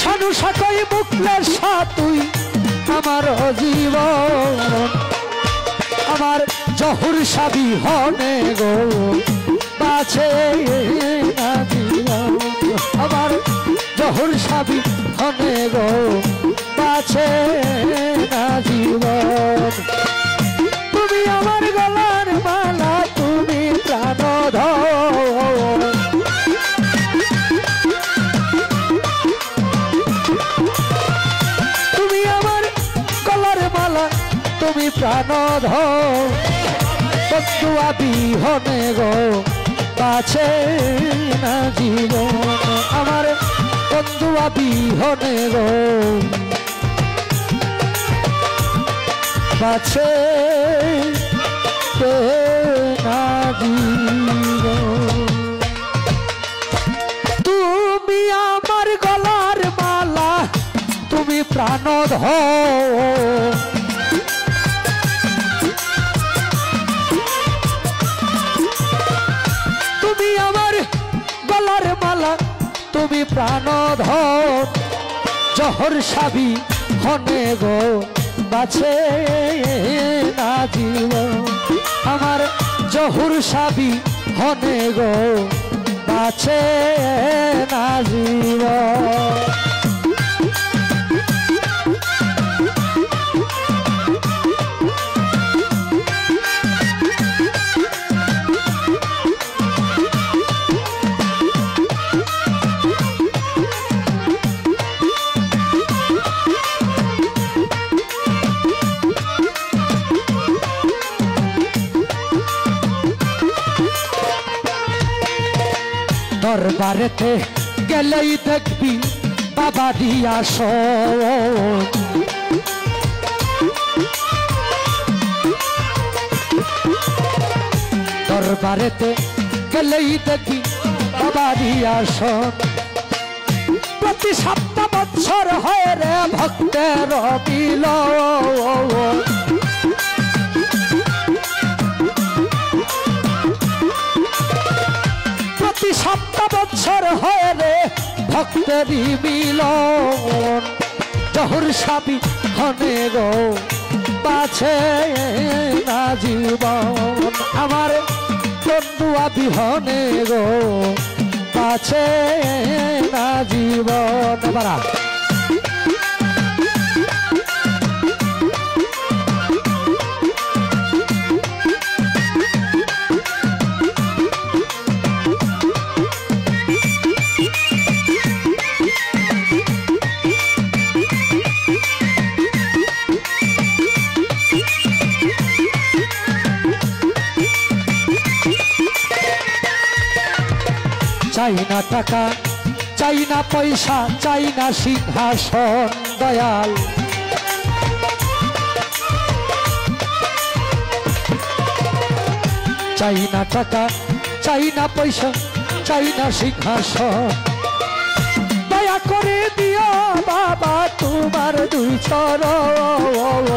সানুষা কই মুক্লেশা তুই আমার জীবন আমার জহুর সাবি হনে গো বাছে না জীবন আমার জহুর সাবি হনে গো বাছে না জীবন তুমি আমার গলার মালা তুমি প্রাণধর তুমি আমার গলার মালা তুমি প্রাণধর বন্ধু বিহনে গো বাছে না জীবন আমার বন্ধু বিহনে গো বাছে না জীবন তুমি আমার গলার মালা তুমি প্রাণধর তুমি আমার গলার মালা তুমি প্রাণধর জহর সাবি হনে গো বাছে না জীবন আমার জহুর সাবি হনে গো বাছে না জীবন দরবারেতে গেলেই দেখবি বাবা দিয়া দরবারেতে গেলেই দেখবি বাবা দিয়া প্রতি 7 বছর হয় রে ভক্তের মিলন প্রতি 7 বছর হয় রে ভক্তেরই মিলন জহুর সাবি হনে গো বাছে না জীবন আমার বন্ধু বিহনে গো বাছে না জীবন বারা চাই না টাকা চাই না পয়সা চাই না সিংহাসন দয়াল চাই না টাকা চাই না পয়সা চাই না সিংহাসন দয়া করে দিও বাবা তোমার 2 চরণ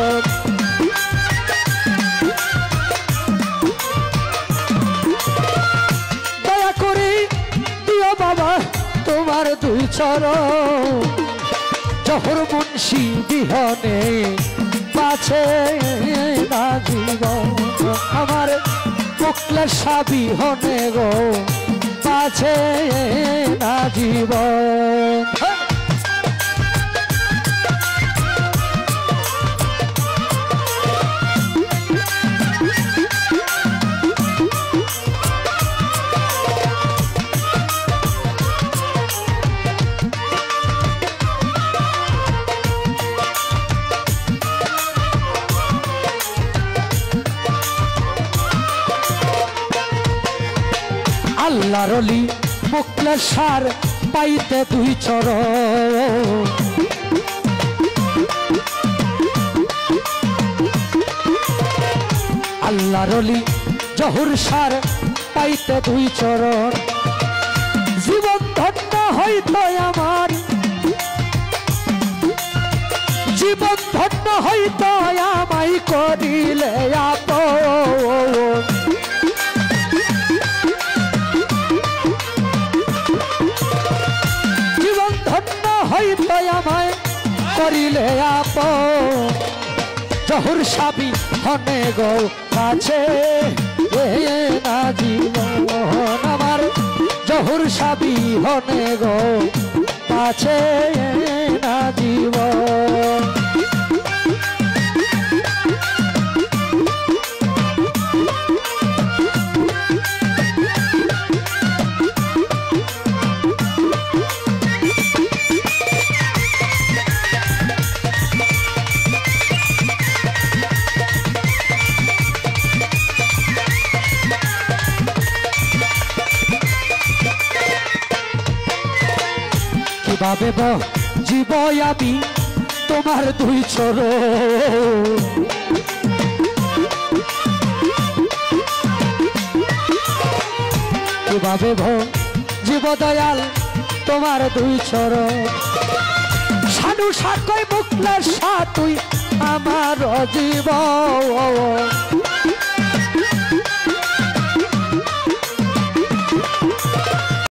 তোমার 2 চরণ জহর মুন্সি বিহনে বাছে না জীবন আমার মুক্লেশা বিহনে গো বাছে না জীবন আল্লাহর ওলি মুক্লেশার পাইতে 2 চরণ আল্লাহর ওলি জহুর সার পাইতে 2 চরণ জীবন ধন্য হইতো আমার জীবন ধন্য হইতো আমায় করিলে আপন হইতো আমায় করিলে আপন জহুর সাবি হনে গো কাছে না জীবন আমার জহুর সাবি হনে গো কাছে না জীবন কিভাবে জীব আমি তোমার দুই চরণ কিভাবে জীব দয়াল তোমার দুই চরণ সাধু সাকই মুখলের সাতুই আমার জীবন